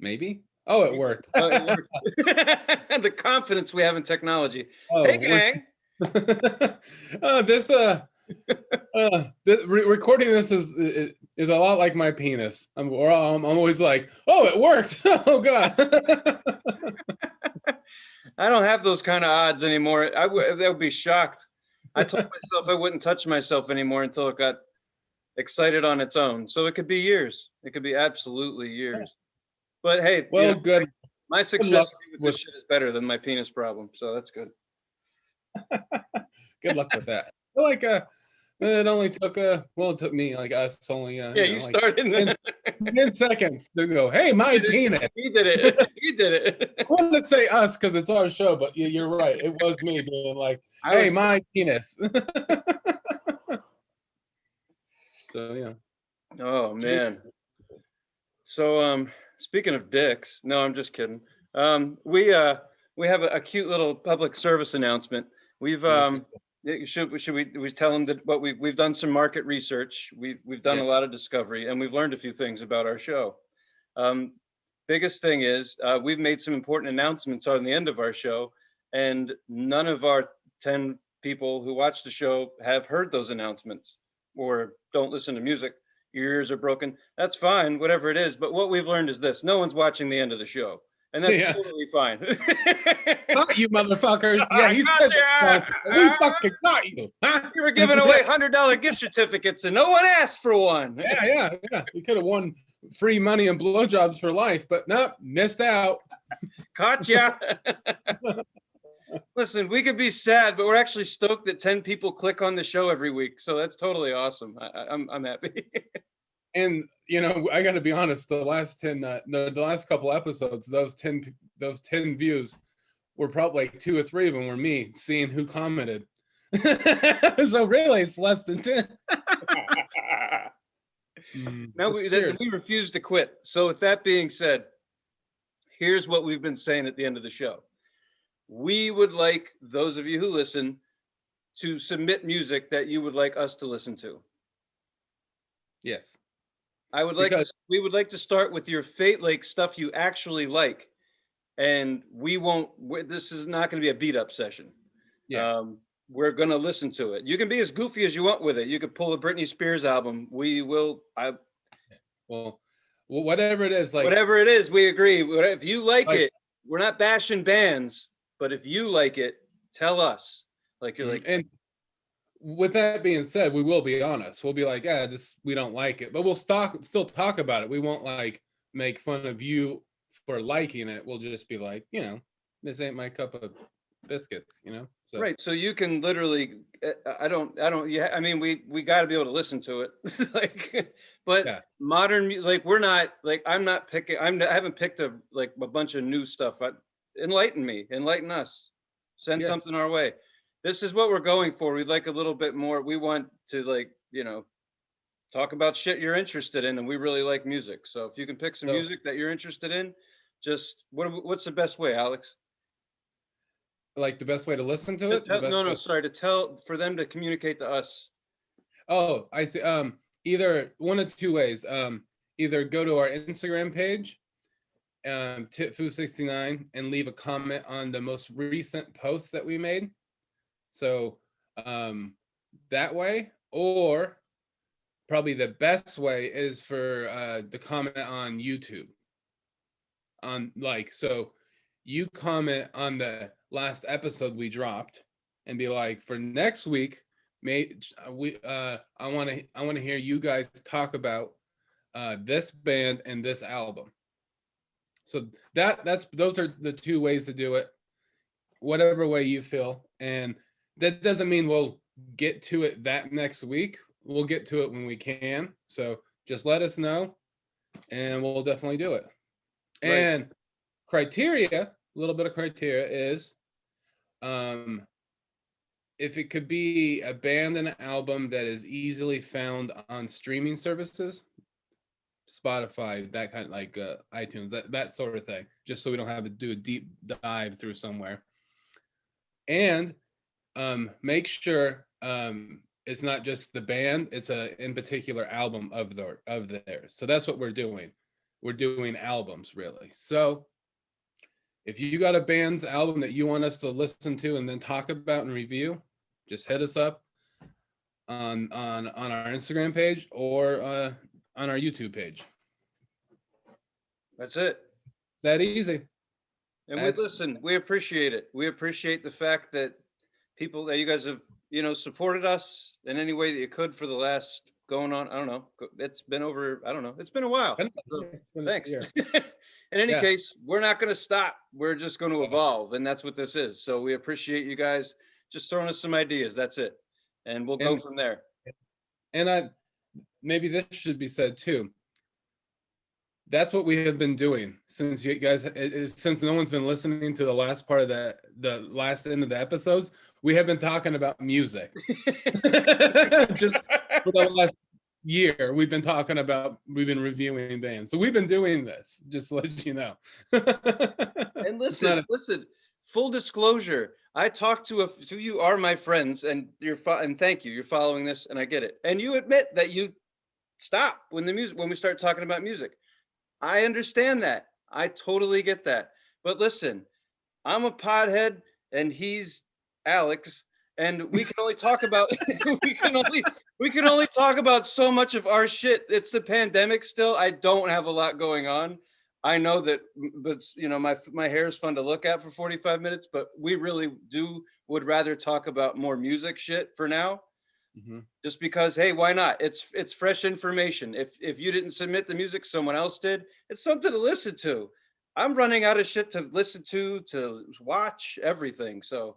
Maybe. Oh, it worked. It worked. The confidence we have in technology. Hey, Oh, gang. recording this is a lot like my penis. I'm always like, oh, it worked. Oh God. I don't have those kind of odds anymore. They would be shocked. I told myself I wouldn't touch myself anymore until it got excited on its own. So it could be years. It could be absolutely years. But hey, Well, good my luck success with with this shit is better than my penis problem. So that's good. good luck with that. I feel like it only took it took me like us only Yeah, you you know, like started. 10 seconds to go, hey, my penis. He did it. He did it. I want to say us because it's our show, but you're right. It was me being like, I hey, was. my penis. So yeah. Oh man. So speaking of dicks, no, I'm just kidding. We have a cute little public service announcement. We've Yes, should we tell them that what we've done some market research. We've done a lot yes. of discovery, and we've learned a few things about our show. Um, Biggest thing is we've made some important announcements on the end of our show, and none of our 10 people who watch the show have heard those announcements or don't listen to music. Your ears are broken. That's fine, whatever it is. But what we've learned is this: no one's watching the end of the show, and that's Yeah. totally fine. Got you, motherfuckers. Yeah, I he got said ya. that. We fucking got you. Huh? We were giving away $100 gift certificates, and no one asked for one. Yeah. You could have won free money and blowjobs for life, but nope, missed out. Caught ya. Listen, we could be sad, but we're actually stoked that 10 people click on the show every week. So that's totally awesome. I'm happy. And I got to be honest. The last 10, the last couple episodes, those 10 views were probably like 2 or 3 of them were me seeing who commented. So really, it's less than 10. Now we refuse to quit. So with that being said, here's what we've been saying at the end of the show. We would like those of you who listen to submit music that you would like us to listen to. Yes. We would like to start with your fate, like stuff you actually like. And this is not going to be a beat up session. Yeah. We're going to listen to it. You can be as goofy as you want with it. You could pull a Britney Spears album. Well, whatever it is, whatever it is, we agree. If you like it, we're not bashing bands, but if you like it, tell us. And with that being said, we will be honest. We'll be like, we don't like it, but we'll still talk about it. We won't make fun of you for liking it. We'll just be like, this ain't my cup of biscuits, So. Right. So you can literally, I mean, we got to be able to listen to it. But modern, we're not, I'm not picking, I haven't picked a bunch of new stuff. Enlighten us, send something our way. This is what we're going for. We'd like a little bit more. We want to talk about shit you're interested in, and we really like music. So if you can pick some music that you're interested in, just what's the best way, Alex? Like the best way to listen to it? To tell for them to communicate to us. Oh, I see. Either one of 2 ways. Either go to our Instagram page, Titfoo69, and leave a comment on the most recent posts that we made. So that way, or probably the best way is for the comment on YouTube. So you comment on the last episode we dropped and be like, for next week, I want to hear you guys talk about this band and this album. So those are the 2 ways to do it, whatever way you feel. And that doesn't mean we'll get to it that next week. We'll get to it when we can. So just let us know and we'll definitely do it. Right. And a little bit of criteria is if it could be a band and an album that is easily found on streaming services, Spotify, that kind of iTunes, that sort of thing, just so we don't have to do a deep dive through somewhere. And make sure it's not just the band, it's in particular album of theirs. So that's what we're doing. we're doing albums really. So if you got a band's album that you want us to listen to and then talk about and review, just hit us up on our Instagram page or on our YouTube page. That's it. It's that easy. And we listen. We appreciate it. We appreciate the fact that people that you guys have, supported us in any way that you could for the last going on. I don't know. It's been over. I don't know. It's been a while. So, thanks. In any case, we're not going to stop. We're just going to evolve, and that's what this is. So we appreciate you guys just throwing us some ideas. That's it, and we'll go from there. And maybe this should be said too. That's what we have been doing since you guys, since no one's been listening to the last part of the last end of the episodes. We have been talking about music. Just for the last year, we've been reviewing bands. So we've been doing this, just to let you know. And listen, full disclosure, I talked to you are my friends, and and thank you. You're following this, and I get it. And you admit that you stop when we start talking about music. I understand that. I totally get that. But listen, I'm a pothead and he's Alex, and we can only talk about we can only talk about so much of our shit. It's the pandemic still. I don't have a lot going on. I know that, but my hair is fun to look at for 45 minutes, but we really would rather talk about more music shit for now. Mm-hmm. Just because, hey, why not? It's fresh information. If you didn't submit the music, someone else did. It's something to listen to. I'm running out of shit to listen to watch, everything. So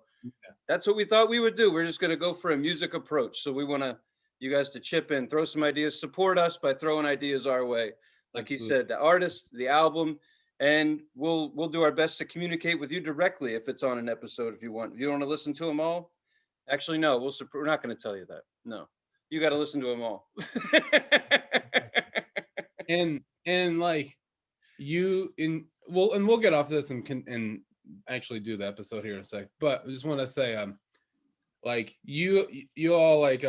that's what we thought we would do. We're just going to go for a music approach. So we want you guys to chip in, throw some ideas, support us by throwing ideas our way. Like Absolutely. He said, the artist, the album, and we'll do our best to communicate with you directly if it's on an episode. If you want to listen to them all. Actually, no, we're not going to tell you that. No, you got to listen to them all. and like and we'll get off this and actually do the episode here in a sec. But I just want to say, like you all like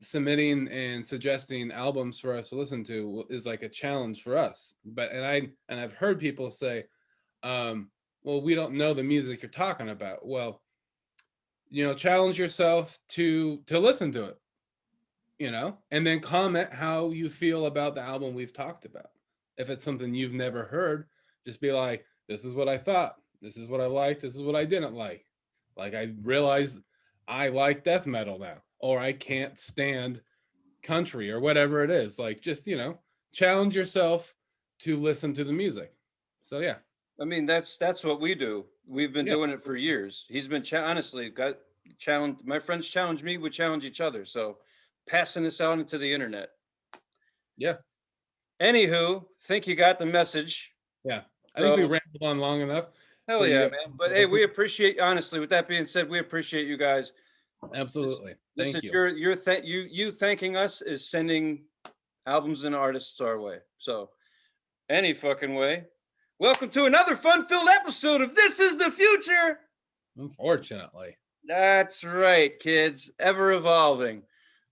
submitting and suggesting albums for us to listen to is like a challenge for us. But I've heard people say, well, we don't know the music you're talking about. Well, challenge yourself to listen to it, and then comment how you feel about the album we've talked about. If it's something you've never heard, just be like, this is what I thought. This is what I liked. This is what I didn't like. Like, I realized I like death metal now, or I can't stand country or whatever it is. Like, just, challenge yourself to listen to the music. So, yeah. I mean, that's what we do. We've been doing it for years. He's been honestly got challenged. My friends challenge me. We challenge each other. So passing this out into the internet. Yeah. Anywho, think you got the message. Yeah. I think we rambled on long enough. Hell yeah, man. But hey, we appreciate, honestly, with that being said, we appreciate you guys. Absolutely. Thank you. You thanking us is sending albums and artists our way. So any fucking way. Welcome to another fun-filled episode of This Is the Future. Unfortunately. That's right, kids. Ever evolving.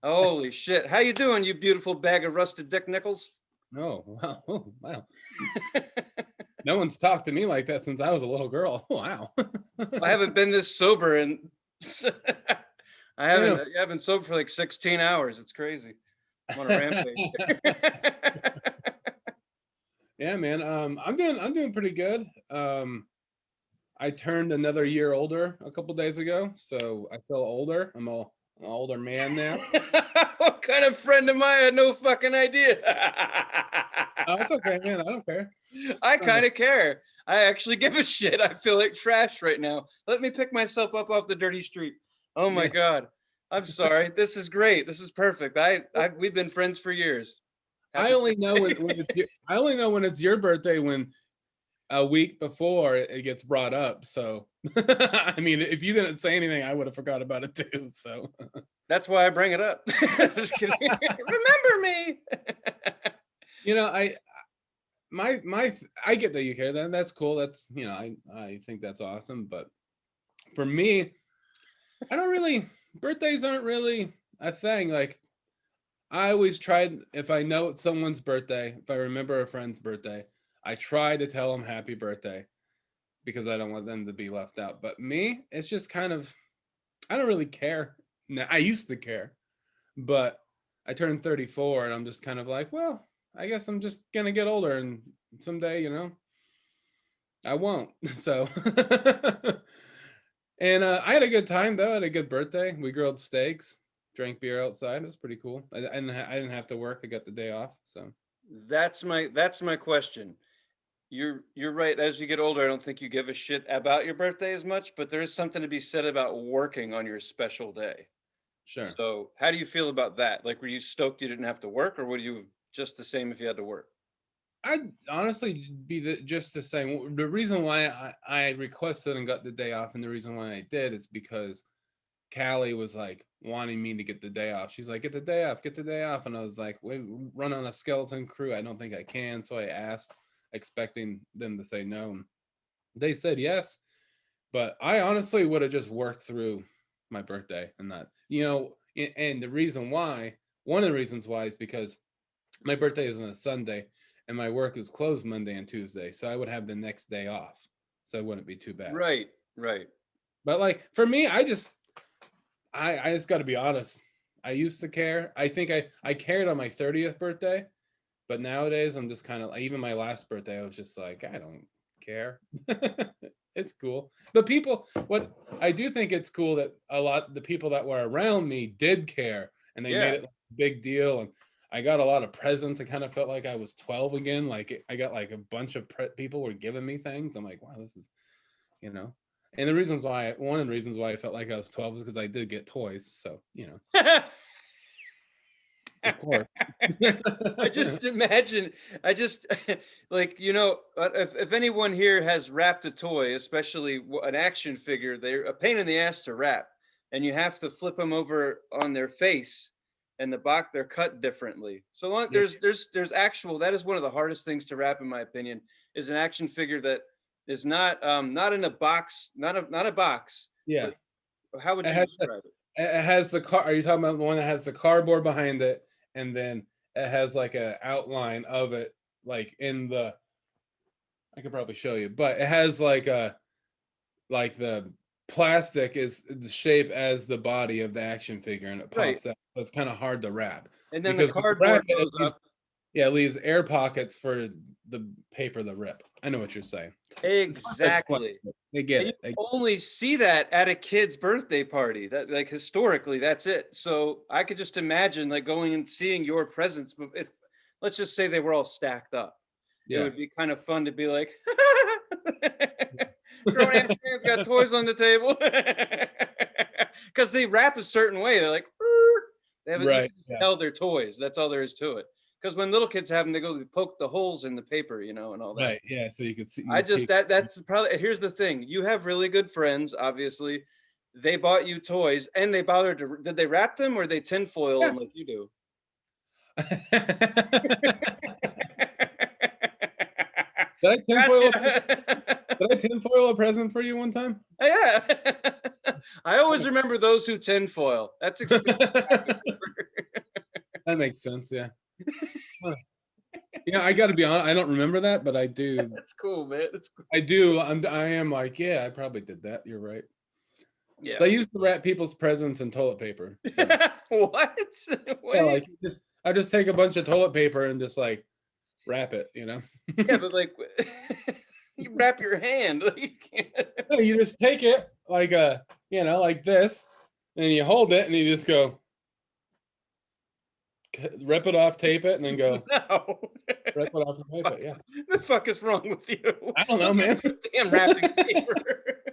Holy shit. How you doing, you beautiful bag of rusted dick nickels? Oh, wow. Oh, wow. No one's talked to me like that since I was a little girl. Wow. I haven't been this sober and I haven't been sober for like 16 hours. It's crazy. I'm on a rampage. Yeah, man. I'm doing pretty good. I turned another year older a couple days ago, so I feel older. I'm an older man now. What kind of friend am I? I had no fucking idea. Oh, it's okay, man. I don't care. I kind of care. I actually give a shit. I feel like trash right now. Let me pick myself up off the dirty street. Oh my God. I'm sorry. This is great. This is perfect. We've been friends for years. I only know when it's your birthday when a week before it gets brought up. So I mean, if you didn't say anything, I would have forgot about it too. So that's why I bring it up. Just kidding. Remember me. I get that you care. That's cool. That's I think that's awesome. But for me, birthdays aren't really a thing. Like, I always tried, if I know it's someone's birthday, if I remember a friend's birthday, I try to tell them happy birthday because I don't want them to be left out. But me, it's just kind of, I don't really care. Now, I used to care, but I turned 34 and I'm just kind of like, well, I guess I'm just gonna get older and someday, I won't. So, and I had a good time though. I had a good birthday. We grilled steaks, drank beer outside. It was pretty cool. I didn't have to work. I got the day off. So That's my question. You're right. As you get older, I don't think you give a shit about your birthday as much, but there is something to be said about working on your special day. sure. So, how do you feel about that? Like, were you stoked you didn't have to work, or would you just the same if you had to work? I'd honestly be just the same. The reason why I requested and got the day off, and the reason why I did is because Callie was like wanting me to get the day off. She's like, get the day off, get the day off. And I was like, wait, run on a skeleton crew. I don't think I can. So I asked, expecting them to say no. They said yes. But I honestly would have just worked through my birthday and that, and the reason why, one of the reasons why is because my birthday is on a Sunday and my work is closed Monday and Tuesday. So I would have the next day off. So it wouldn't be too bad. Right, right. But like for me, I just got to be honest. I used to care. I think I cared on my 30th birthday, but nowadays I'm just kind of, even my last birthday, I was just like, I don't care. It's cool. What I do think it's cool that the people that were around me did care and they made Yeah. it like a big deal. And I got a lot of presents. I kind of felt like I was 12 again. Like I got like a bunch of people were giving me things. I'm like, wow, this is, you know. And one of the reasons why I felt like I was 12 is because I did get toys. So, of course. I just imagine, I just like, if anyone here has wrapped a toy, especially an action figure, they're a pain in the ass to wrap, and you have to flip them over on their face, and the box they're cut differently. So Yeah. there's actual, that is one of the hardest things to wrap, in my opinion, is an action figure that is not in a box, not a box, Yeah. but how would It you has describe it? it has the car. Are you talking about the one that has the cardboard behind it, and then it has like a outline of it, like in the? I could probably show you, but it has like the plastic is the shape as the body of the action figure, and it Right. pops out. So it's kind of hard to wrap And then the because when you wrap cardboard it, goes up. it leaves air pockets for the paper to rip. I know what you're saying. It's hard to explain, Exactly. but they get And you it. only see that at a kid's birthday party. That, like, historically, that's it. So I could just imagine like going and seeing your presents. But if, let's just say they were all stacked up, it Yeah. would be kind of fun to be like, grown ass man's got toys on the table, because they wrap a certain way. They're like, they have, you Right. can Yeah. tell they're toys. That's all there is to it. Because when little kids have them, they go poke the holes in the paper, and all that. Right. Yeah. So you could see I you just, peek. that's probably, here's the thing. You have really good friends, obviously. They bought you toys, and they bothered to, did they wrap them, or they tinfoil Yeah. them like you do? Did I tinfoil a, Gotcha. did I tinfoil a present for you one time? Yeah. I always remember those who tinfoil. That's expensive wrapping paper. That makes sense. Yeah. Huh. Yeah, I got to be honest. I don't remember that, but I do. That's cool, man. That's cool. I do. I am like, yeah, I probably did that. You're right. Yeah. So I used to wrap people's presents in toilet paper. So What? What yeah, do you? like I just take a bunch of toilet paper and just like wrap it. Yeah, but like, you wrap your hand. Like, you can't. No, you just take it like like this, and you hold it, and you just go rip it off, tape it, and then go No. rip it off and tape it. Yeah. The fuck is wrong with you? I don't know, Go man. get some damn wrapping paper.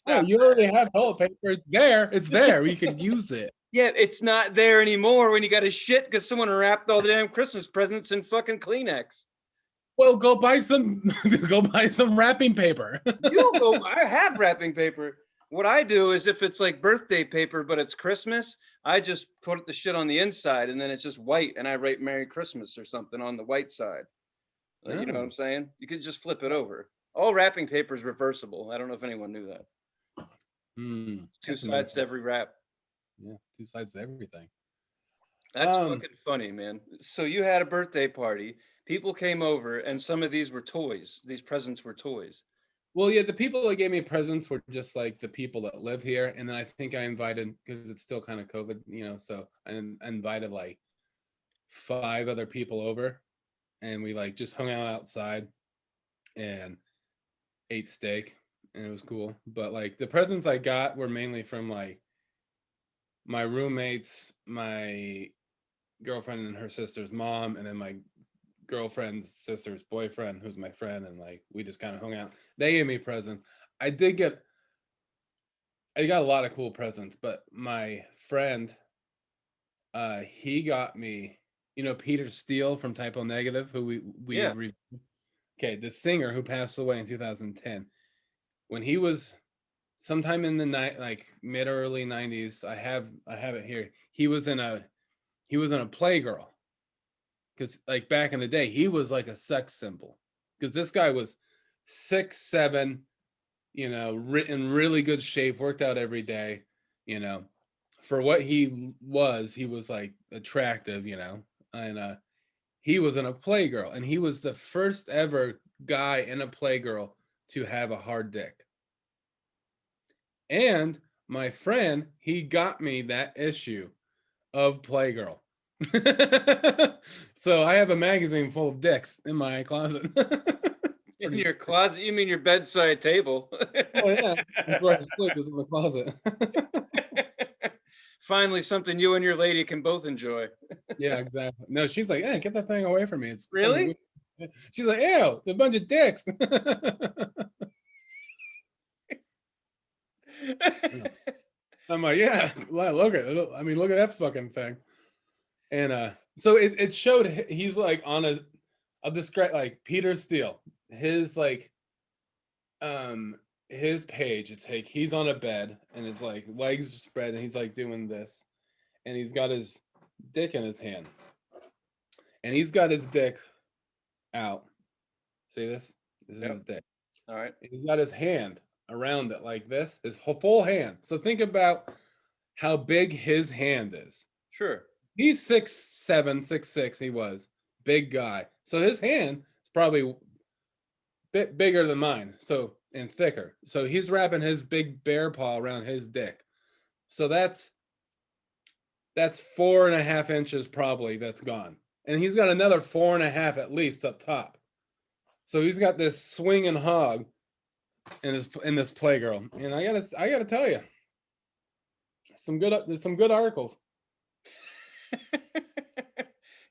No, Stop. you already have toilet paper. It's there. It's there. You could use it. Yeah, it's not there anymore when you got to shit because someone wrapped all the damn Christmas presents in fucking Kleenex. Well, go buy some. Go buy some wrapping paper. You go. I have wrapping paper. What I do is, if it's like birthday paper but it's Christmas, I just put the shit on the inside, and then it's just white, and I write Merry Christmas or something on the white side. Like, you know what I'm Oh, saying? You could just flip it over. All wrapping paper is reversible. I don't know if anyone knew that. Two that's sides to mental. every wrap. Yeah, two sides to everything. That's fucking funny, man. So you had a birthday party, people came over, and some of these were toys. These presents were toys. Well, yeah, the people that gave me presents were just like the people that live here, and then I think I invited, because it's still kind of COVID, so I invited like 5 other people over, and we like just hung out outside and ate steak, and it was cool. But like the presents I got were mainly from like my roommates, my girlfriend and her sister's mom, and then my girlfriend's sister's boyfriend, who's my friend, and like we just kind of hung out. They gave me presents. I did get I got a lot of cool presents, but my friend, he got me, Peter Steele from Typo Negative, who Yeah. okay, the singer who passed away in 2010. When he was sometime in the night, like mid early 90s, I have it here. He was in a Playgirl, because like back in the day, he was like a sex symbol. Because this guy was 6'7", in really good shape, worked out every day, you know. For what he was like attractive, and he was in a Playgirl, and he was the first ever guy in a Playgirl to have a hard dick. And my friend, he got me that issue of Playgirl. So I have a magazine full of dicks in my closet. In your closet? You mean your bedside table? Oh yeah, that's where I sleep, is in the closet. Finally, something you and your lady can both enjoy. Yeah, exactly. No, she's like, "Hey, get that thing away from me. It's Really? She's like, "Ew, a bunch of dicks." I'm like, "Yeah, look at it. I mean, look at that fucking thing." And so it showed he's like on a, I'll describe like Peter Steele, his like his page. It's like he's on a bed and his like legs spread and he's like doing this, and he's got his dick in his hand, and he's got his dick out. See this? This is his dick. All right. He's got his hand around it like this, his full hand. So think about how big his hand is. Sure. He's 6'7", 6'6", he was. Big guy. So his hand is probably a bit bigger than mine, and thicker. So he's wrapping his big bear paw around his dick. So that's 4.5 inches probably that's gone. And he's got another 4.5 at least up top. So he's got this swinging hog in this Playgirl. And I gotta tell you, there's some good articles.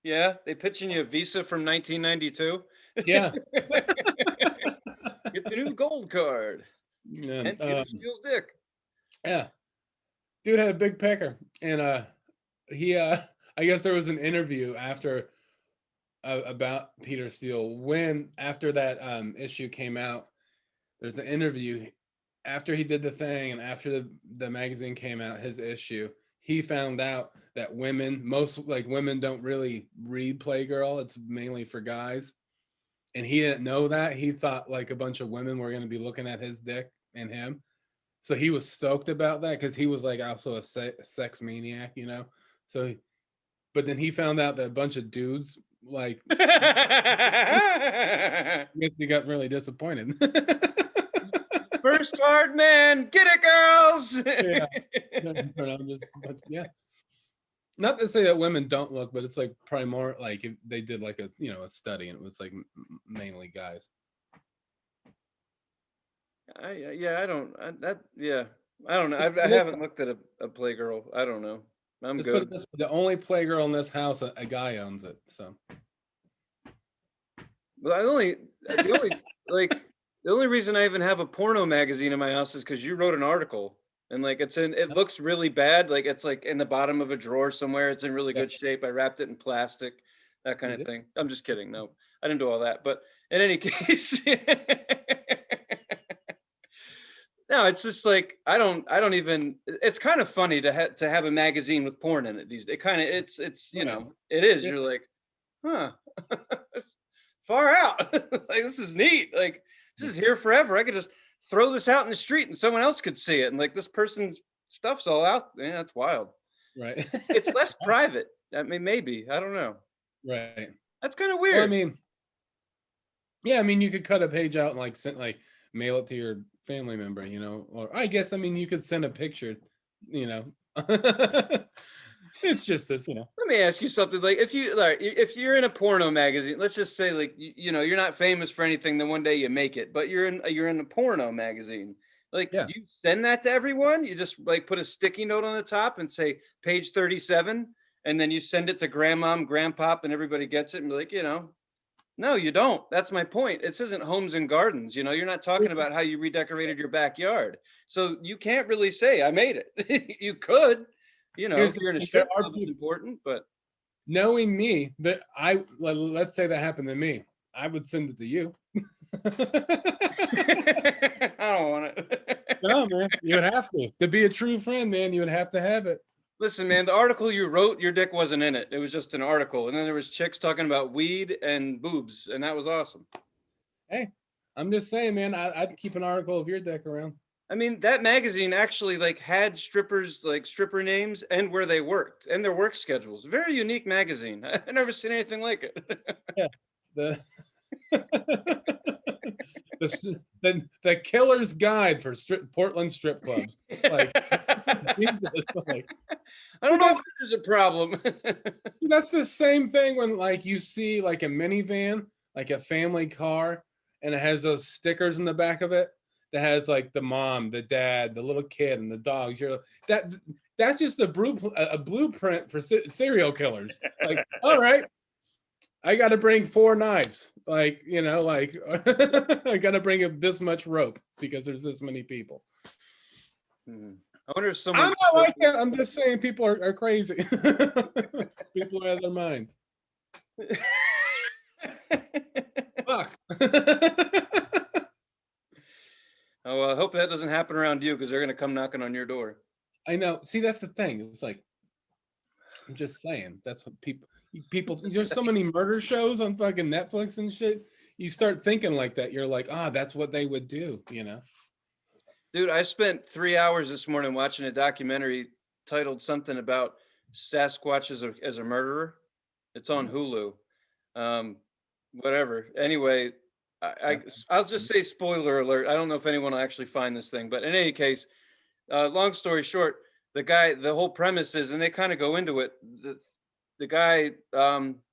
Yeah, they pitching you a visa from 1992. Yeah. Get the new gold card. Yeah. And Peter Steele's dick. Yeah. Dude had a big pecker. And he I guess there was an interview after about Peter Steele after that issue came out. There's an interview after he did the thing and after the magazine came out, his issue. He found out that most women don't really read Playgirl. It's mainly for guys. And he didn't know that. He thought like a bunch of women were going to be looking at his dick and him. So he was stoked about that because he was like also a sex maniac, but then he found out that a bunch of dudes like he got really disappointed. First hard man, get it, girls. Yeah. Not to say that women don't look, but it's like probably more like if they did like a a study and it was like mainly guys. I don't know. I haven't looked at a Playgirl. I don't know. I'm Let's good. put it this way, the only Playgirl in this house, a guy owns it. So. But the only reason I even have a porno magazine in my house is because you wrote an article, and like it looks really bad. Like it's like in the bottom of a drawer somewhere. It's in really good shape. I wrapped it in plastic, that kind of thing. I'm just kidding. No, I didn't do all that. But in any case, no, it's just like I don't even. It's kind of funny to have a magazine with porn in it. It's it is. Yeah. You're like, huh. Far out. Like this is neat. Like this is here forever. I could just throw this out in the street and someone else could see it. And like this person's stuff's all out. Yeah, that's wild. Right. It's less private. I mean, maybe, I don't know. Right. That's kind of Well, I weird. mean, yeah, I mean, you could cut a page out and like send, like mail it to your family member, or I guess, I mean, you could send a picture, you know. It's just this, Let me ask you something. Like, if you're in a porno magazine, let's just say, like, you're not famous for anything. Then one day you make it, but you're in a porno magazine. Like, Yeah. do you send that to everyone? You just like put a sticky note on the top and say page 37, and then you send it to grandmom, grandpop, and everybody gets it and be like, no, you don't. That's my point. This isn't homes and gardens. You're not talking about how you redecorated your backyard. So you can't really say I made it. You could, Here's if the you're in a thing, there strip are club, it's people, important, but knowing me, that let's say that happened to me, I would send it to you. I don't want it. No, man, you would have to be a true friend, man. You would have to have it. Listen, man, the article you wrote, your dick wasn't in it. It was just an article. And then there was chicks talking about weed and boobs, and that was awesome. Hey, I'm just saying, man, I'd keep an article of your dick around. I mean, that magazine actually like had strippers, like stripper names and where they worked and their work schedules. Very unique magazine. I've never seen anything like it. Yeah. The the killer's guide for Portland strip clubs. Like, Jesus, like, I don't know if there's a problem. that's the same thing when like you see like a minivan, like a family car, and it has those stickers in the back of it that has like the mom, the dad, the little kid, and the dogs. That's just a blueprint for serial killers. Like, all right, I got to bring 4 knives. Like, like I got to bring this much rope because there's this many people. I wonder if someone. I'm not like that. I'm just saying people are crazy. People are out of their minds. Fuck. Oh, well, I hope that doesn't happen around you because they're going to come knocking on your door. I know. See, that's the thing. It's like, I'm just saying. That's what people. There's so many murder shows on fucking Netflix and shit. You start thinking like that. You're like, that's what they would do. Dude, I spent 3 hours this morning watching a documentary titled something about Sasquatch as a murderer. It's on Hulu. Whatever. Anyway, I'll just say spoiler alert. I don't know if anyone will actually find this thing, but in any case, long story short, the whole premise is, and they kind of go into it. The guy,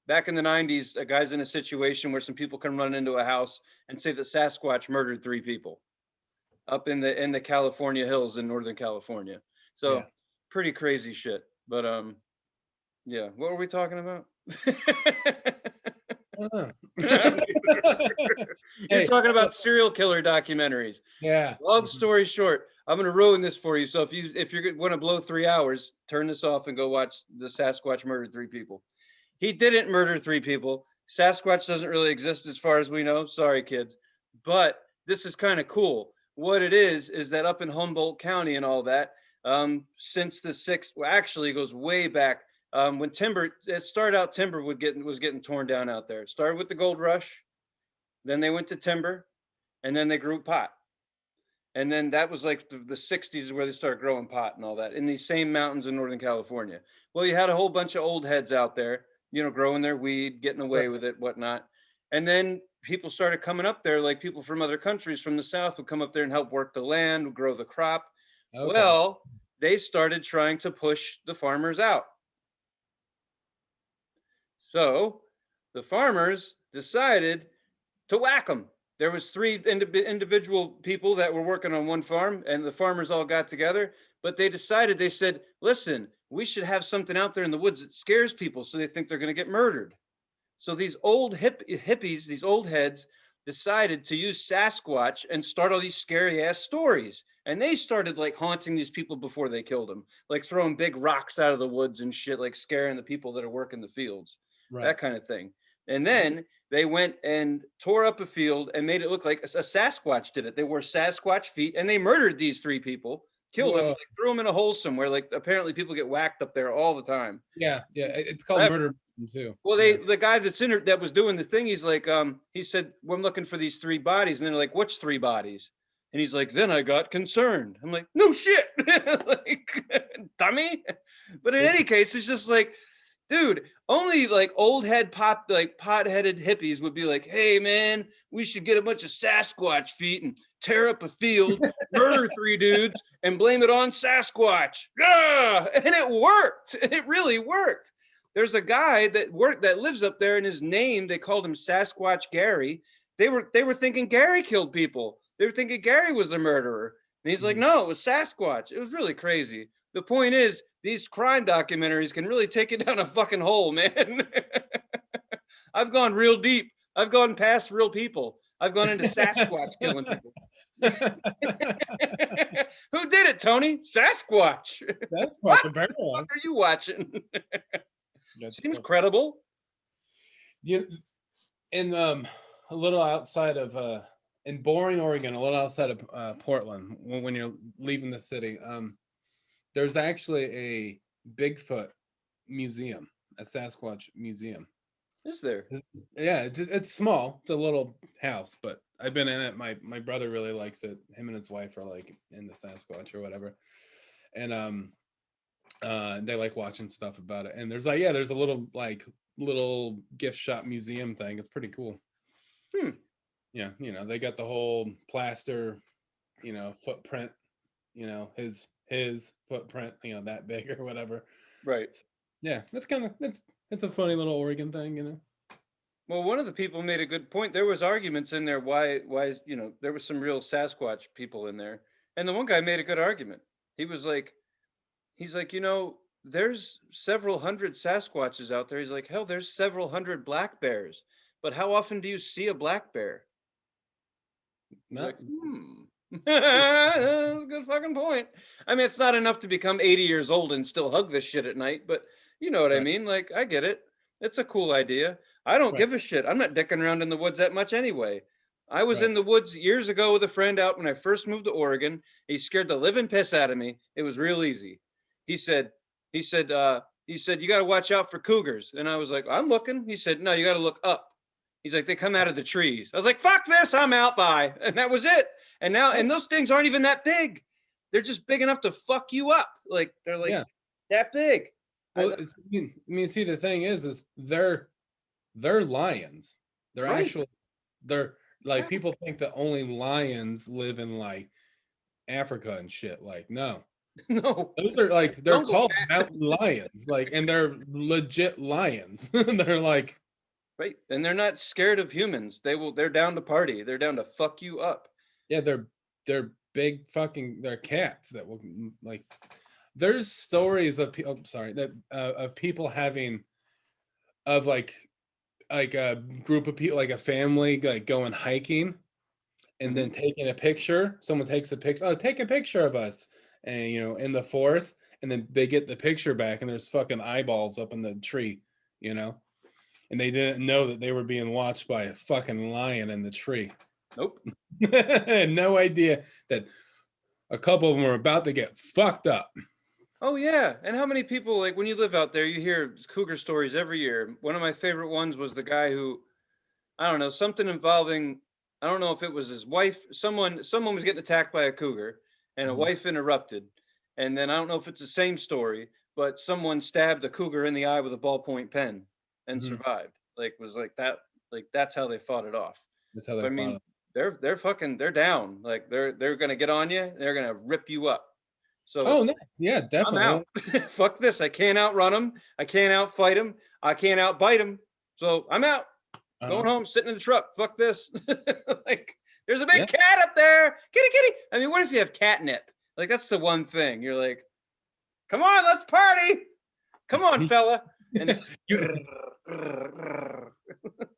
back in the 90s, a guy's in a situation where some people can run into a house and say that Sasquatch murdered 3 people up in the California hills in Northern California. So Yeah. pretty crazy shit. But yeah, what were we talking about? You're talking about serial killer documentaries. Yeah. Long story short, I'm going to ruin this for you. So if you want to blow 3 hours, turn this off and go watch the Sasquatch murdered 3 people. He didn't murder 3 people. Sasquatch doesn't really exist as far as we know. Sorry, kids. But this is kind of cool. What it is that up in Humboldt County and all that, since the 6th, well, actually it goes way back. When timber was getting torn down out there. It started with the gold rush, then they went to timber, and then they grew pot. And then that was like the 60s where they started growing pot and all that in these same mountains in Northern California. Well, you had a whole bunch of old heads out there, growing their weed, getting away with it, whatnot. And then people started coming up there, like people from other countries from the South would come up there and help work the land, grow the crop. Okay. Well, they started trying to push the farmers out. So the farmers decided to whack them. There was 3 individual people that were working on one farm, and the farmers all got together, but they said, listen, we should have something out there in the woods that scares people so they think they're going to get murdered. So these old hippies, these old heads, decided to use Sasquatch and start all these scary ass stories. And they started like haunting these people before they killed them, like throwing big rocks out of the woods and shit, like scaring the people that are working the fields, that kind of thing. And then they went and tore up a field and made it look like a Sasquatch did it. They wore Sasquatch feet and they murdered these 3 people, killed them, like, threw them in a hole somewhere. Like apparently people get whacked up there all the time. Yeah. It's called murder too. Well, the guy that was doing the thing, he's like, he said, well, I'm looking for these 3 bodies. And they're like, which 3 bodies? And he's like, then I got concerned. I'm like, no shit. Like, dummy. But in any case, it's just like, Dude, only like old head pop, like pot-headed hippies would be like, hey man, we should get a bunch of Sasquatch feet and tear up a field, murder 3 dudes, and blame it on Sasquatch. Yeah, and it worked. It really worked. There's a guy that lives up there, and his name, they called him Sasquatch Gary. They were thinking Gary killed people. They were thinking Gary was the murderer. And he's like, no, it was Sasquatch. It was really crazy. The point is, these crime documentaries can really take you down a fucking hole, man. I've gone real deep. I've gone past real people. I've gone into Sasquatch killing people. Who did it, Tony? Sasquatch. That's What fucking the fuck are you watching? Seems credible. Yeah, in a little outside of in Boring, Oregon, a little outside of Portland, when you're leaving the city, there's actually a Bigfoot museum, a Sasquatch museum. Is there? Yeah, it's small. It's a little house, but I've been in it. My brother really likes it. Him and his wife are like in the Sasquatch or whatever, and they like watching stuff about it. And there's like, yeah, there's a little gift shop museum thing. It's pretty cool. Yeah, they got the whole plaster, footprint, his footprint, that big or whatever. Right. So, yeah, that's kind of it's a funny little Oregon thing. Well, one of the people made a good point. There was arguments in there why there was some real Sasquatch people in there. And the one guy made a good argument. He's like, there's several hundred Sasquatches out there. He's like, hell, there's several hundred black bears. But how often do you see a black bear? Like, that's a good fucking point. I mean, it's not enough to become 80 years old and still hug this shit at night, but you know what I mean? Like, I get it. It's a cool idea. I don't give a shit. I'm not dicking around in the woods that much anyway. I was in the woods years ago with a friend out when I first moved to Oregon. He scared the living piss out of me. It was real easy. He said, you got to watch out for cougars. And I was like, I'm looking. He said, no, you got to look up. He's like, they come out of the trees. I was like, fuck this, I'm out, bye. And that was it. And now, and those things aren't even that big. They're just big enough to fuck you up. Like, they're like that big. Well, I mean, see, the thing is they're lions. They're actually, they're like, people think that only lions live in like Africa and shit. Like, no. No. Those are like, they're called mountain lions. Like, and they're legit lions. They're like, right. And they're not scared of humans. They're down to party. They're down to fuck you up. Yeah, they're big fucking, they're cats that will like, there's stories of of people having, of like a group of people, like a family, like going hiking and then taking a picture. Someone takes a picture. Oh, take a picture of us. And in the forest, and then they get the picture back and there's fucking eyeballs up in the tree, and they didn't know that they were being watched by a fucking lion in the tree. Nope. No idea that a couple of them were about to get fucked up. Oh yeah. And how many people, like, when you live out there, you hear cougar stories every year. One of my favorite ones was the guy who, I don't know, something involving, I don't know if it was his wife, someone was getting attacked by a cougar and a wife interrupted. And then I don't know if it's the same story, but someone stabbed a cougar in the eye with a ballpoint pen and survived. Like, was like that, like, that's how they fought it off. That's how they fought it. They're down. Like, they're gonna get on you. They're gonna rip you up. So no. Yeah, definitely. I'm out. Fuck this. I can't outrun them. I can't outfight them. I can't outbite them. So I'm out. Going home, sitting in the truck. Fuck this. Like, there's a big cat up there. Kitty, kitty. I mean, what if you have catnip? Like, that's the one thing. You're like, come on, let's party. Come on, fella. And it's just,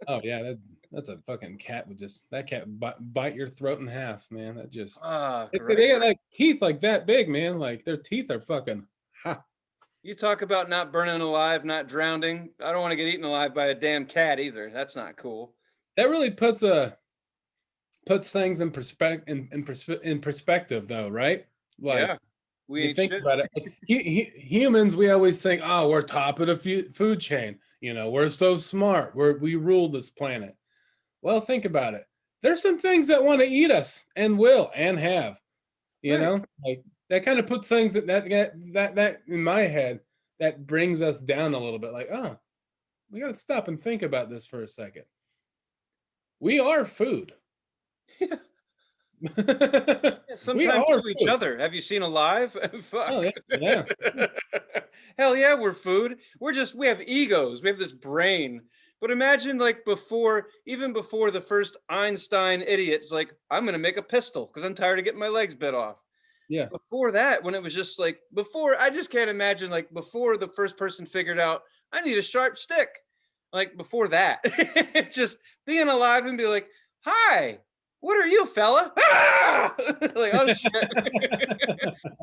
oh yeah, that's a fucking cat would just, that cat bite your throat in half, man. That just they got like teeth like that big, man. Like, their teeth are fucking You talk about not burning alive, not drowning. I don't want to get eaten alive by a damn cat either. That's not cool. That really puts things in perspective though, right? Like, we think about it. Like, humans, we always think, oh, we're top of the food chain. We're so smart. We rule this planet. Well, think about it. There's some things that want to eat us and will and have. Like, that kind of puts things that in my head. that brings us down a little bit. Like, oh, we got to stop and think about this for a second. We are food. Yeah. We Sometimes are to each food. other. Have you seen Alive? Fuck. Oh, yeah. Hell yeah, we're food. We have egos. We have this brain. But imagine like even before the first Einstein idiot's like, I'm gonna make a pistol because I'm tired of getting my legs bit off. Yeah. Before that, when it was just like I just can't imagine like before the first person figured out I need a sharp stick. Like before that, just being alive and be like, hi, what are you, fella? Ah! Like, oh shit.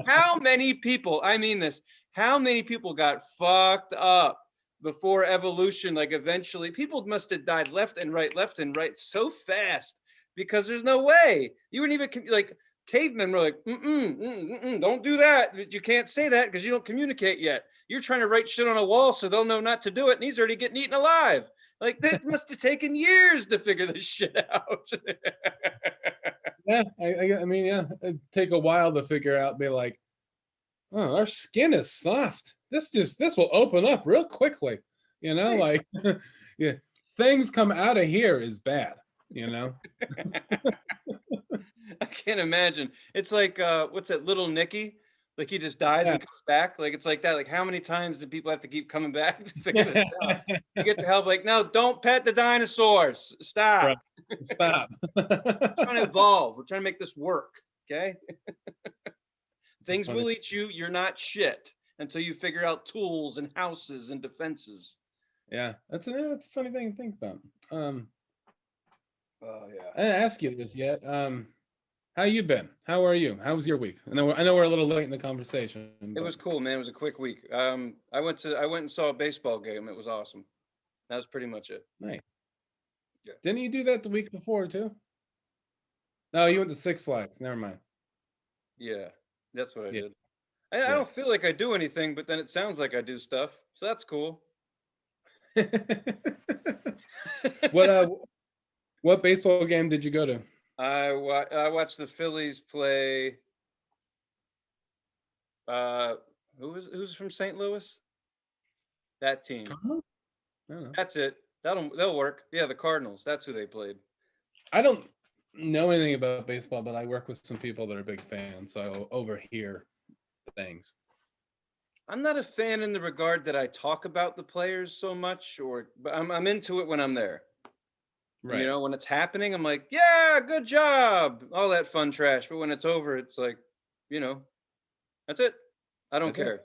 How many people, I mean this, how many people got fucked up before evolution? Like eventually people must have died left and right so fast because there's no way. You wouldn't even like cavemen were like, don't do that. You can't say that because you don't communicate yet. You're trying to write shit on a wall so they'll know not to do it. And he's already getting eaten alive. Like that must have taken years to figure this shit out. Yeah. I mean, yeah, it'd take a while to figure out, be like, oh, our skin is soft. This will open up real quickly. Like, yeah, things come out of here is bad, I can't imagine. It's like what's that, Little Nicky? Like he just dies Yeah. and comes back. Like it's like that. Like how many times do people have to keep coming back to figure this out? You get the help. Like no, don't pet the dinosaurs. Stop. Right. Stop. We're trying to evolve. We're trying to make this work. Okay. Things will eat you. You're not shit until you figure out tools and houses and defenses. Yeah, that's a funny thing to think about. Oh yeah. I didn't ask you this yet. How you been? How are you? How was your week? I know we're a little late in the conversation. It was cool, man. It was a quick week. I went and saw a baseball game. It was awesome. That was pretty much it. Nice. Yeah. Didn't you do that the week before too? No, you went to Six Flags. Never mind. Yeah, that's what I Yeah. did. I don't feel like I do anything, but then it sounds like I do stuff. So that's cool. What baseball game did you go to? I watched the Phillies play. Who's from St. Louis? That team. I don't know. That's it. They'll work. Yeah, the Cardinals. That's who they played. I don't know anything about baseball, but I work with some people that are big fans, so I overhear things. I'm not a fan in the regard that I talk about the players so much, but I'm into it when I'm there. Right. When it's happening, I'm like, yeah, good job, all that fun trash. But when it's over, it's like, that's it. I don't care.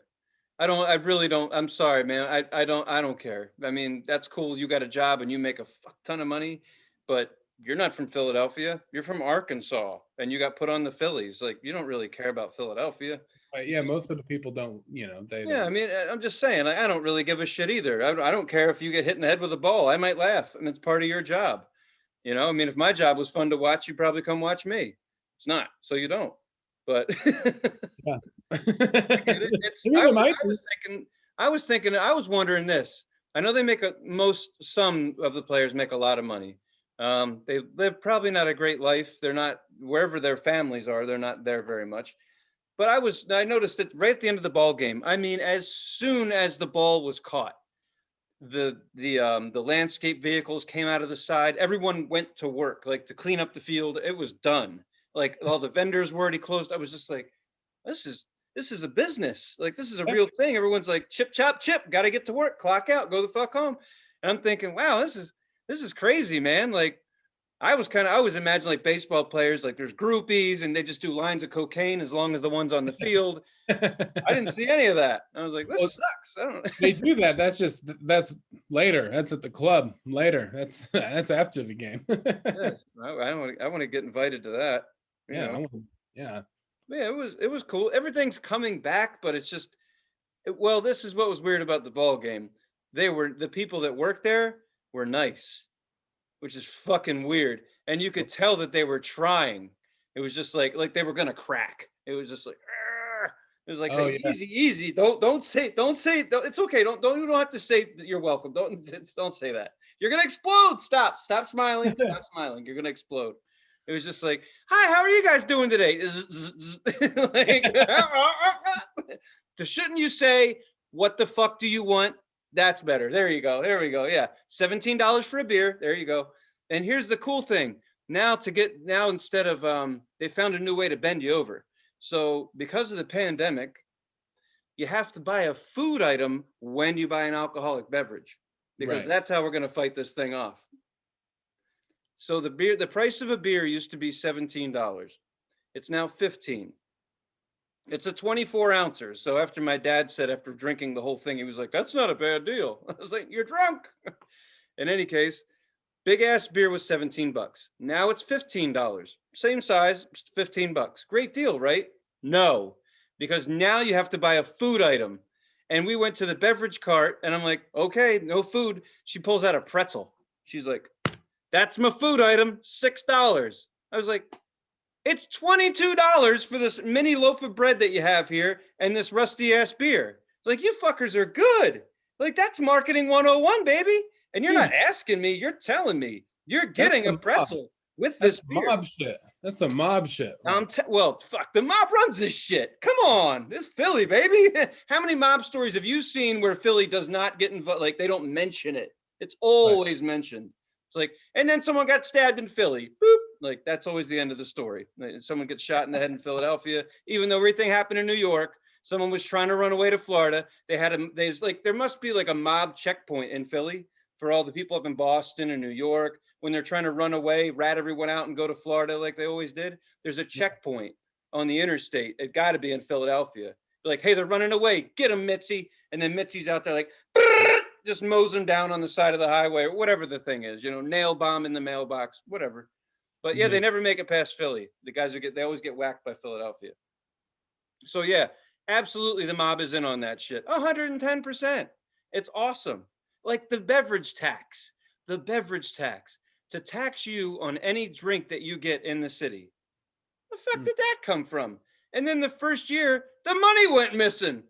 I really don't. I'm sorry, man. I don't care. I mean, that's cool. You got a job and you make a fuck ton of money, but you're not from Philadelphia. You're from Arkansas and you got put on the Phillies. Like, you don't really care about Philadelphia. Yeah, most of the people don't, they. Yeah, I mean, I'm just saying, like, I don't really give a shit either. I don't care if you get hit in the head with a ball. I might laugh. I mean, it's part of your job. I mean, if my job was fun to watch, you'd probably come watch me. It's not, so you don't. But yeah. I was wondering this. I know they make some of the players make a lot of money. They live probably not a great life. They're not, wherever their families are, they're not there very much. But I noticed that right at the end of the ball game, I mean, as soon as the ball was caught, the landscape vehicles came out of the side. Everyone went to work, like to clean up the field. It was done. Like all the vendors were already closed. I was just like, this is a business. Like this is a real thing. Everyone's like, chip, chop, chip, got to get to work, clock out, go the fuck home. And I'm thinking, wow, this is crazy, man. Like I was imagining like baseball players, like there's groupies and they just do lines of cocaine as long as the one's on the field. I didn't see any of that. I was like, this sucks. I don't know. They do that. That's later. That's at the club later. That's after the game. Yes, I want to get invited to that. Yeah. Yeah, it was cool. Everything's coming back, but it's just, well, this is what was weird about the ball game. The people that worked there were nice, which is fucking weird. And you could tell that they were trying. It was just like they were gonna crack. It was just like, argh. It was like, hey, easy. Don't say. It's okay. You don't have to say that you're welcome. Don't say that. You're gonna explode. Stop smiling. Stop smiling. You're gonna explode. It was just like, hi, how are you guys doing today? Like, shouldn't you say What the fuck do you want? That's better. There you go. There we go. Yeah. $17 for a beer. There you go. And here's the cool thing. Now instead of they found a new way to bend you over. So because of the pandemic, you have to buy a food item when you buy an alcoholic beverage, because that's how we're going to fight this thing off. So the price of a beer used to be $17. It's now $15. It's a 24 ouncer. So after my dad said, after drinking the whole thing, he was like, that's not a bad deal. I was like, you're drunk. In any case, big ass beer was $17. Now it's $15. Same size, $15. Great deal, right? No, because now you have to buy a food item. And we went to the beverage cart and I'm like, okay, no food. She pulls out a pretzel. She's like, that's my food item, $6. I was like, it's $22 for this mini loaf of bread that you have here and this rusty ass beer. Like, you fuckers are good. Like, that's marketing 101, baby. And you're not asking me, you're telling me you're getting a pretzel with this beer. Mob shit. That's a mob shit. Well, fuck, the mob runs this shit. Come on, this Philly, baby. How many mob stories have you seen where Philly does not get involved? Like, they don't mention it. It's always mentioned. It's like, and then someone got stabbed in Philly. Boop. Like, that's always the end of the story. Someone gets shot in the head in Philadelphia, even though everything happened in New York. Someone was trying to run away to Florida. There must be like a mob checkpoint in Philly for all the people up in Boston and New York when they're trying to run away, rat everyone out and go to Florida like they always did. There's a checkpoint on the interstate. It got to be in Philadelphia. They're like, hey, they're running away. Get them, Mitzi. And then Mitzi's out there like, just mows them down on the side of the highway or whatever the thing is, nail bomb in the mailbox, whatever. But yeah, they never make it past Philly. The guys they always get whacked by Philadelphia. So yeah, absolutely, the mob is in on that shit. 110%. It's awesome. Like the beverage tax to tax you on any drink that you get in the city. The fuck did that come from? And then the first year, the money went missing.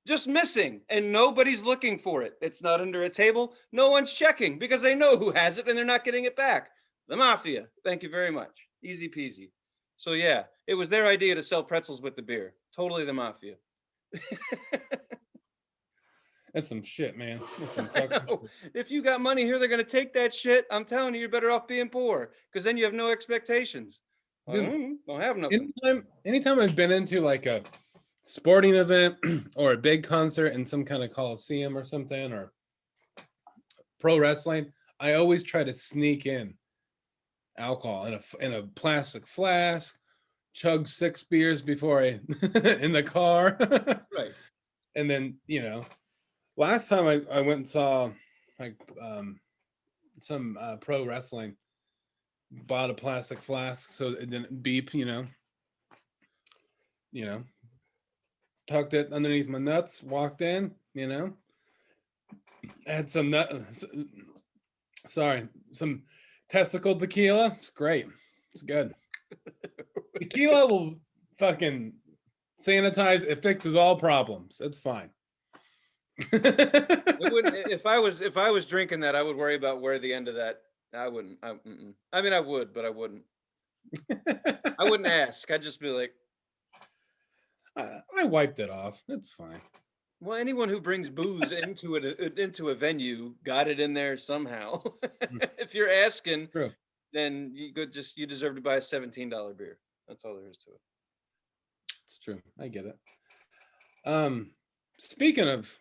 Just missing, and nobody's looking for it. It's not under a table. No one's checking because they know who has it and they're not getting it back. The mafia. Thank you very much. Easy peasy. So yeah, it was their idea to sell pretzels with the beer. Totally the mafia. That's some shit, man. That's some fucking shit. If you got money here, they're going to take that shit. I'm telling you, you're better off being poor because then you have no expectations. Dude, don't have nothing. Anytime I've been into like a sporting event or a big concert in some kind of coliseum or something, or pro wrestling, I always try to sneak in alcohol in a plastic flask, chug 6 beers before I in the car. Right. And then, last time I went and saw like some pro wrestling, bought a plastic flask so it didn't beep, tucked it underneath my nuts, walked in, had some some testicle tequila. It's great. It's good. Tequila will fucking sanitize. It fixes all problems. It's fine. If I was drinking that, I would worry about where the end of that. I wouldn't. I mean, I would, but I wouldn't. I wouldn't ask. I'd just be like, I wiped it off. It's fine. Well, anyone who brings booze into a venue got it in there somehow. If you're asking, True. Then you deserve to buy a $17 beer. That's all there is to it. It's true. I get it. Speaking of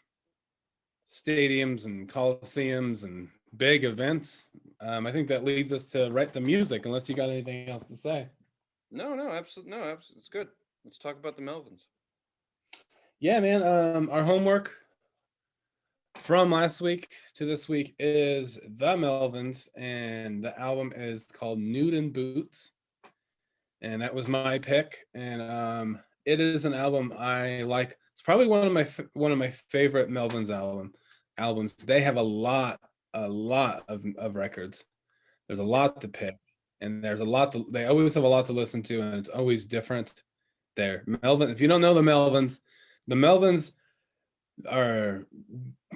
stadiums and coliseums and big events, I think that leads us to write the music, unless you got anything else to say. No, absolutely. No, absolutely. It's good. Let's talk about the Melvins. Yeah, man. Our homework from last week to this week is the Melvins, and the album is called Nude in Boots, and that was my pick. And it is an album I like. It's probably one of my favorite Melvins albums. They have a lot of records. There's a lot to pick, and there's a lot they always have a lot to listen to, and it's always different. Melvin. If you don't know the Melvins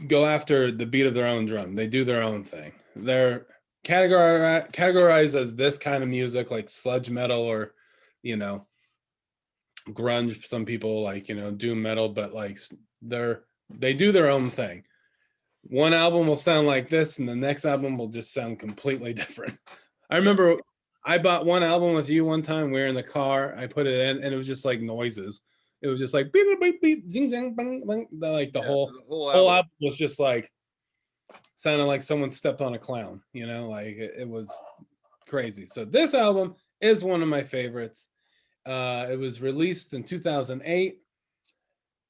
go after the beat of their own drum. They do their own thing. They're categorized as this kind of music, like sludge metal or, grunge. Some people like, doom metal, but like they're They do their own thing. One album will sound like this, and the next album will just sound completely different. I remember I bought one album with you one time. We were in the car. I put it in, and it was just like noises. It was just like beep beep beep beep, zing zang bang bang. Like the whole album was just like sounded like someone stepped on a clown. You know, like it was crazy. So this album is one of my favorites. It was released in 2008.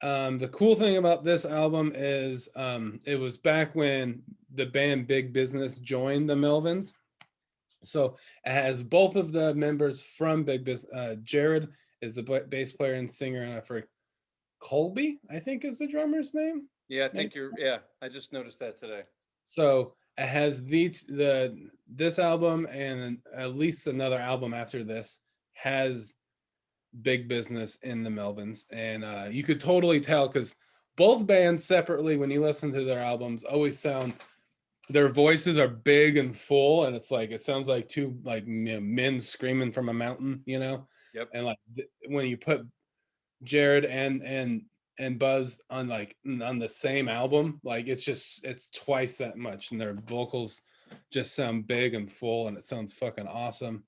The cool thing about this album is it was back when the band Big Business joined the Melvins. So it has both of the members from Big Business. Jared is the bass player and singer, and I forget Colby, I think is the drummer's name. Yeah, I think yeah, I just noticed that today. So it has this album and at least another album after this has Big Business in the Melvins, and you could totally tell because both bands separately, when you listen to their albums, always sound their voices are big and full, and it's like it sounds like two like men screaming from a mountain, you know. Yep. And like when you put Jared and Buzz on the same album, like it's twice that much, and their vocals just sound big and full, and it sounds fucking awesome.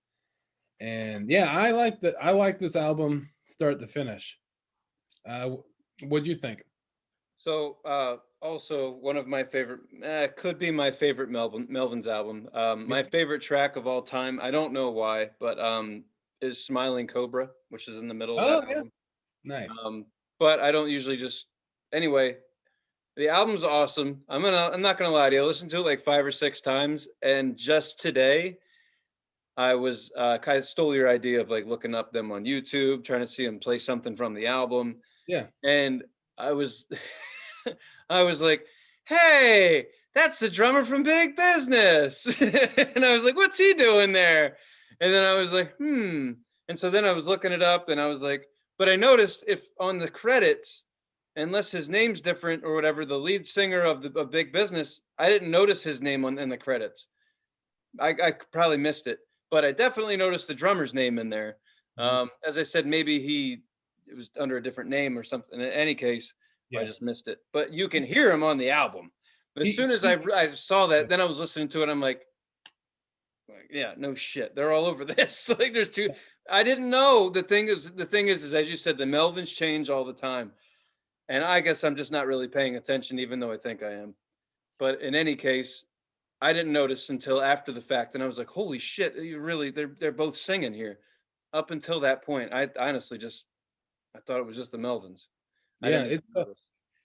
And yeah, I like this album start to finish. What'd you think? So also one of my favorite, could be my favorite Melvin's album. My favorite track of all time, I don't know why, but is Smiling Cobra, which is in the middle of that album. Nice. But I don't usually anyway, the album's awesome. I'm not gonna lie to you. I listened to it like 5 or 6 times, and just today I was kind of stole your idea of like looking up them on YouTube, trying to see them play something from the album. Yeah. And I was I was like, hey, that's the drummer from Big Business. And I was like, what's he doing there? And then I was like, And so then I was looking it up, and I was like, but I noticed if on the credits, unless his name's different or whatever, the lead singer of Big Business, I didn't notice his name in the credits. I probably missed it, but I definitely noticed the drummer's name in there. As I said, maybe it was under a different name or something. In any case, I just missed it. But you can hear him on the album. As soon as I saw that, then I was listening to it. I'm like, yeah, no shit. They're all over this. Like there's two. I didn't know. The thing is, as you said, the Melvins change all the time. And I guess I'm just not really paying attention, even though I think I am. But in any case, I didn't notice until after the fact. And I was like, holy shit, they're both singing here. Up until that point, I honestly I thought it was just the Melvins.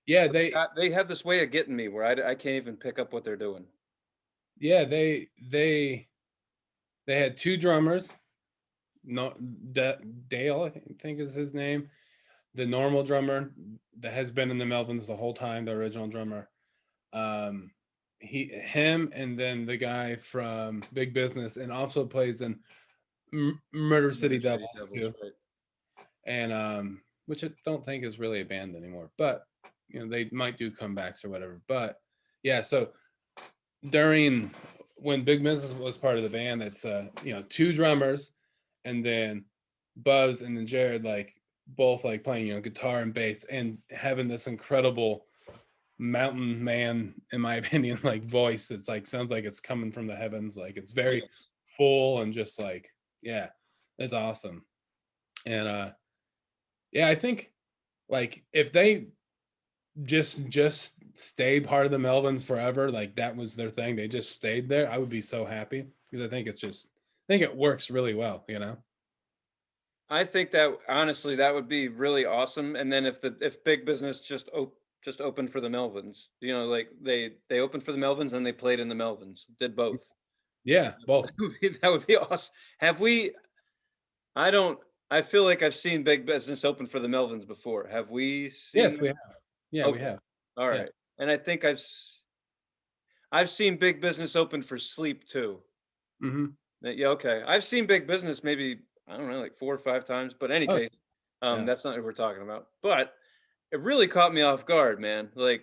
Yeah, they have this way of getting me where I can't even pick up what they're doing. Yeah, they had 2 drummers. No, Dale, I think is his name. The normal drummer that has been in the Melvins the whole time, the original drummer. Him, and then the guy from Big Business, and also plays in Murder City Devils too. Right. And which I don't think is really a band anymore, but you know, they might do comebacks or whatever. But yeah, so during when Big Business was part of the band, it's 2 drummers, and then Buzz and then Jared like both like playing guitar and bass and having this incredible mountain man, in my opinion, like voice. It's like sounds like it's coming from the heavens. Like it's very full and just like, yeah, it's awesome. And yeah, I think like if they just stayed part of the Melvins forever, like that was their thing, they just stayed there, I would be so happy, because I think it works really well, I think that honestly that would be really awesome. And then if Big Business just opened for the Melvins, like they opened for the Melvins and they played in the Melvins, did both. Yeah, both. That would be awesome. I feel like I've seen Big Business open for the Melvins before. Have we seen? Yes, we have. Yeah, okay. We have. All right. Yeah. And I think I've seen Big Business open for Sleep too. Mm-hmm. Yeah, okay. I've seen Big Business maybe, I don't know, like 4 or 5 times, but any case, that's not what we're talking about. But it really caught me off guard, man. Like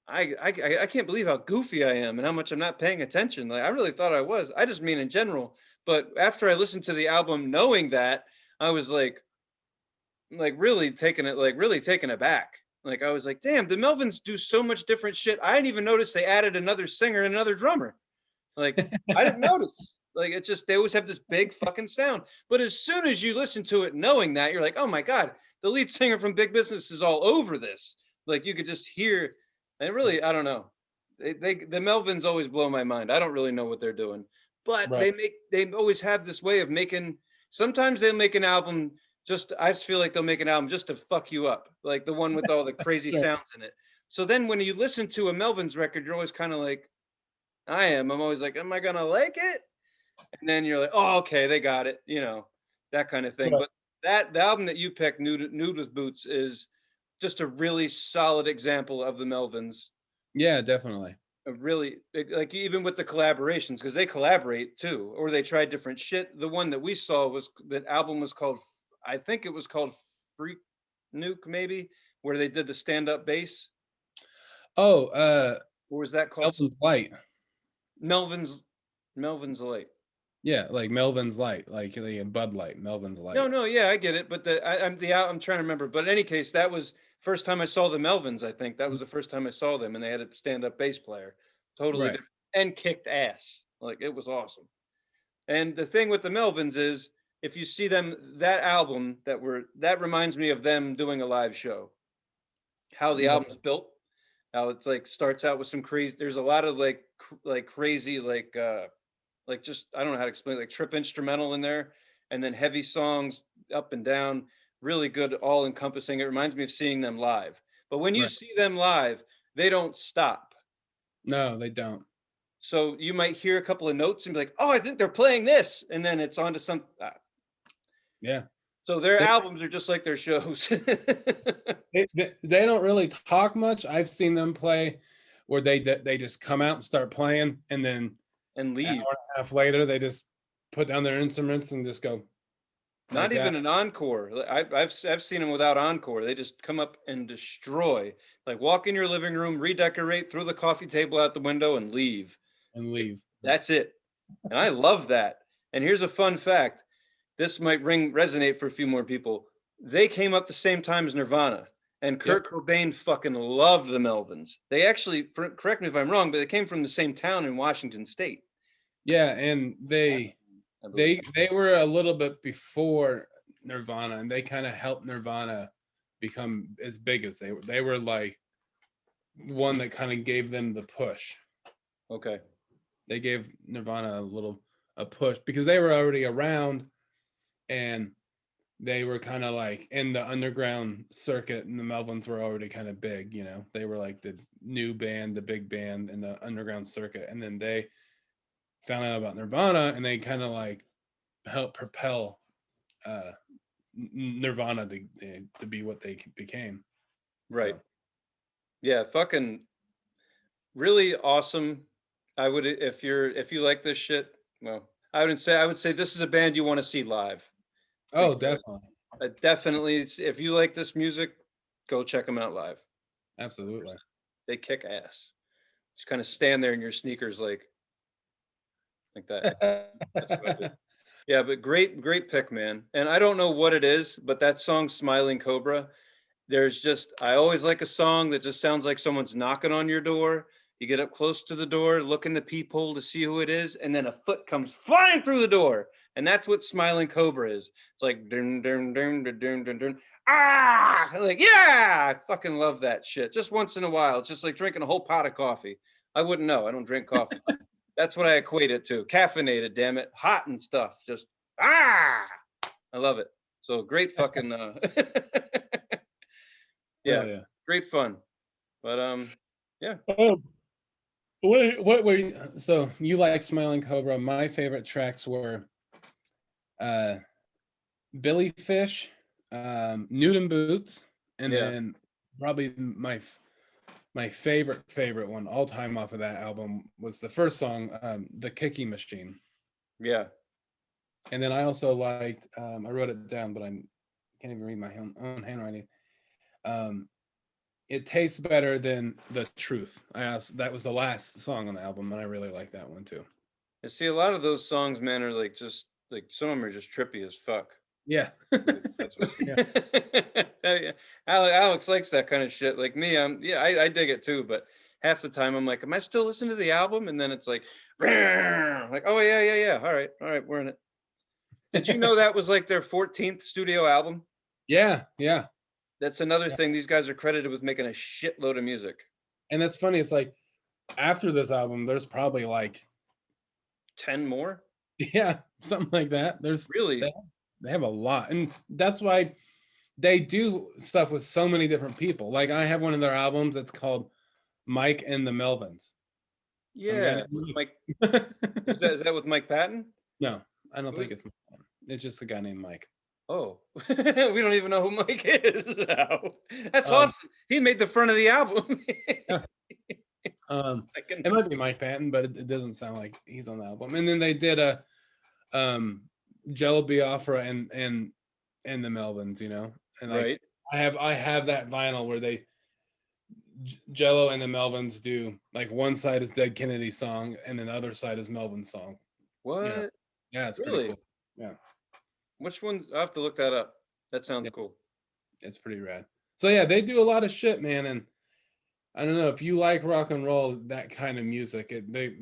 I can't believe how goofy I am and how much I'm not paying attention. Like I really thought I was. I just mean in general. But after I listened to the album, knowing that, I was like really taken aback. Like I was like, damn, the Melvins do so much different shit. I didn't even notice they added another singer and another drummer. Like I didn't notice. Like it's just they always have this big fucking sound. But as soon as you listen to it, knowing that, you're like, oh my god, the lead singer from Big Business is all over this. Like you could just hear. And really, I don't know. The Melvins always blow my mind. I don't really know what they're doing, but Right. they always have this way of making. Sometimes they'll make an album. Just I feel like they'll make an album just to fuck you up, like the one with all the crazy Right. sounds in it. So then when you listen to a Melvins record, you're always kind of like, I'm always like, am I gonna like it? And then you're like, oh, okay, they got it, that kind of thing. Right. But the album that you picked, Nude with Boots, is just a really solid example of the Melvins. Yeah, definitely. Really, like even with the collaborations, because they collaborate too, or they try different shit. The one that we saw was that album was called, I think it was called Freak Nuke, maybe, where they did the stand-up bass. Oh, Or was that called Melvin's Light. Melvin's Light? Yeah, like Melvin's Light, like the Bud Light, Melvin's Light. No, yeah, I get it, but I'm trying to remember. But in any case, that was first time I saw the Melvins. I think that was the first time I saw them, and they had a stand-up bass player, totally Right. different, and kicked ass. Like it was awesome. And the thing with the Melvins is, if you see them, that album that reminds me of them doing a live show. How the Right. album's built, how it's like starts out with some crazy. There's a lot of like crazy like just I don't know how to explain it, like trip instrumental in there, and then heavy songs up and down, really good, all encompassing. It reminds me of seeing them live. But when you Right. see them live, they don't stop. No, they don't. So you might hear a couple of notes and be like, "Oh, I think they're playing this," and then it's on to some. Yeah. So their They, albums are just like their shows. they don't really talk much. I've seen them play where they just come out and start playing, and then And an hour leave. and a half later they just put down their instruments and just go like Not that. even an encore. I've seen them without encore. They just come up and destroy. Like walk in your living room, redecorate, throw the coffee table out the window, and leave. And leave. That's it. And I love that. And here's a fun fact. This might resonate for a few more people. They came up the same time as Nirvana, and Yep. Kurt Cobain fucking loved the Melvins. They actually, correct me if I'm wrong, but they came from the same town in Washington State. Yeah, and they were a little bit before Nirvana, and they kind of helped Nirvana become as big as they were. They were like one that kind of gave them the push. Okay. They gave Nirvana a push because they were already around, and they were kind of like in the underground circuit, and the Melvins were already kind of big. They were like the new band, the big band in the underground circuit, and then they found out about Nirvana, and they kind of like helped propel Nirvana to be what they became. Right. So. Yeah, fucking really awesome. I would, if you like this shit, well, I would say this is a band you want to see live. Oh, definitely. Definitely, if you like this music, go check them out live. Absolutely. They kick ass. Just kind of stand there in your sneakers like that. That's what I did. Yeah, but great pick, man. And I don't know what it is, but that song Smiling Cobra, I always like a song that just sounds like someone's knocking on your door. You get up close to the door, look in the peephole to see who it is, and then a foot comes flying through the door. And that's what Smiling Cobra is. It's like dun dun dun dun dun dun dun. Ah, like yeah, I fucking love that shit. Just once in a while, it's just like drinking a whole pot of coffee. I wouldn't know. I don't drink coffee. That's what I equate it to. Caffeinated, damn it, hot and stuff. Just I love it. So great fucking yeah, great fun. But yeah. What were you, so you like Smiling Cobra? My favorite tracks were Billy Fish, Nude and Boots, and then probably my favorite one all time off of that album was the first song, The Kicking Machine. Yeah. And then I also liked, I wrote it down, but I can't even read my own handwriting. It Tastes Better Than the Truth. That was the last song on the album, and I really like that one too. I see a lot of those songs, man, are like just like some of them are just trippy as fuck. Yeah. That's what. Yeah. Alex likes that kind of shit. Like me, I dig it too, but half the time I'm like, am I still listening to the album? And then it's like, like, oh yeah. All right, we're in it. Did you know that was like their 14th studio album? Yeah, yeah. That's another thing. These guys are credited with making a shitload of music. And that's funny. It's like after this album, there's probably like 10 more? yeah, something like that. Really? They have a lot, and that's why they do stuff with so many different people. Like I have one of their albums that's called Mike and the Melvins. Some guy Yeah. With Mike. named Is that with Mike Patton? No, I don't Who think it's Mike. It's just a guy named Mike. Oh, we don't even know who Mike is now. That's Um, awesome. He made the front of the album. yeah. It might be Mike Patton, but it doesn't sound like he's on the album. And then they did a Jello Biafra and the Melvins, you know. And like Right. I have that vinyl where they Jello and the Melvins do like one side is Dead Kennedy song and then the other side is Melvin's song. What? You know, yeah, it's pretty Really? cool. Yeah, Which one? I have to look that up. That sounds yeah, cool. it's pretty rad. So yeah, they do a lot of shit, man. And I don't know if you like rock and roll, that kind of music. They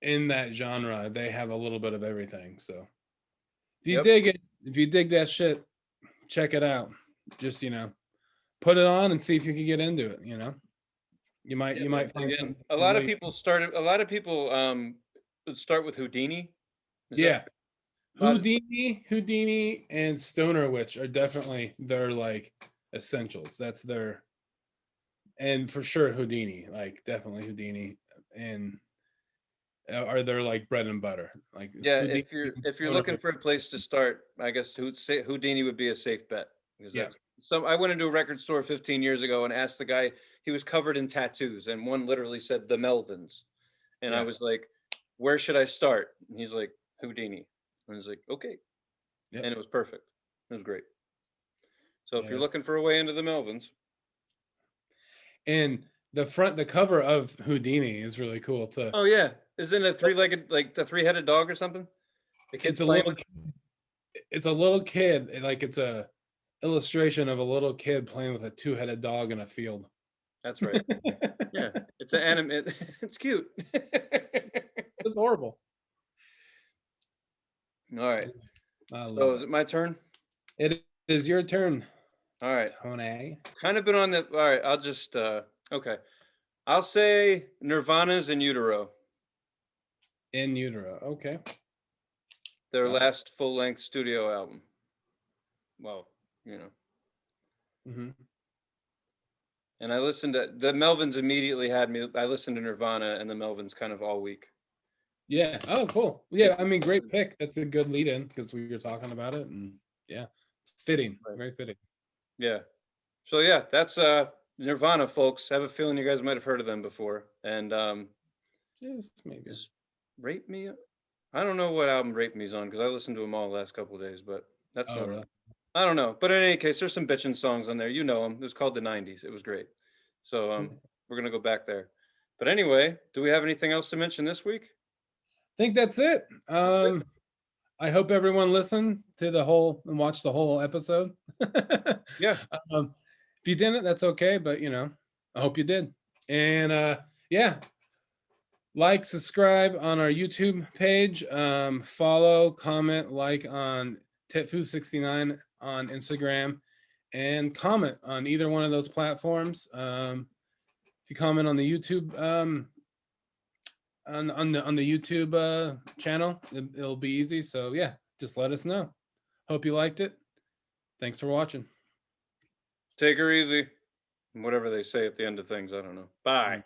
in that genre, they have a little bit of everything. So if you Yep. dig it, if you dig that shit, check it out. Just put it on and see if you can get into it. You might find Again, something a lot of way. people started. A lot of people would start with Houdini. Is that Yeah, Houdini, and Stoner Witch are definitely their like essentials. That's their and for sure Houdini, like definitely Houdini, and are their like bread and butter. Like Yeah, Houdini, if you're Stoner looking Witch. for a place to start, I guess Houdini would be a safe bet because Yeah, that's some. I went into a record store 15 years ago and asked the guy. He was covered in tattoos, and one literally said the Melvins, and I yeah, was like, "Where should I start?" And he's like, "Houdini," and I was like, "Okay," yep, and it was perfect. It was great. So if yeah. you're looking for a way into the Melvins, And the cover of Houdini is really cool too. oh yeah, isn't it a three-legged like the three-headed dog or something? The kid's It's a playing little with. it's a little kid, like it's a illustration of a little kid playing with a two-headed dog in a field. That's right. Yeah, it's an anime. It's cute. It's adorable. All right. I So love is it. it my turn? It is your turn, All right. Tony. Kind of been on the. All right. I'll just. Okay. I'll say Nirvana's In Utero, In utero. Okay. their Got it. last full-length studio album. Well, you know. Hmm. And I listened to the Melvins immediately had me. I listened to Nirvana and the Melvins kind of all week. Yeah. Oh, cool. It- Yeah. I mean, great pick. That's a good lead in because we were talking about it, and yeah, it's fitting. Right. Very fitting. Yeah. So yeah, that's Nirvana, folks. I have a feeling you guys might have heard of them before. And Just maybe. is Rape Me? I don't know what album Rape Me's on because I listened to them all the last couple of days, but that's Oh, not. really? I don't know. But in any case, there's some bitchin' songs on there. You know them. It was called the 90s. It was great. So we're gonna go back there. But anyway, do we have anything else to mention this week? Think that's it. That's it. I hope everyone listened to the whole and watched the whole episode. Yeah. If you didn't, that's okay, but I hope you did. And yeah, like, subscribe on our YouTube page, follow, comment, like on Titfu69 on Instagram, and comment on either one of those platforms. If you comment on the YouTube on the YouTube channel, it'll be easy. So yeah, just let us know. Hope you liked it. Thanks for watching. Take her easy. Whatever they say at the end of things, I don't know. Bye.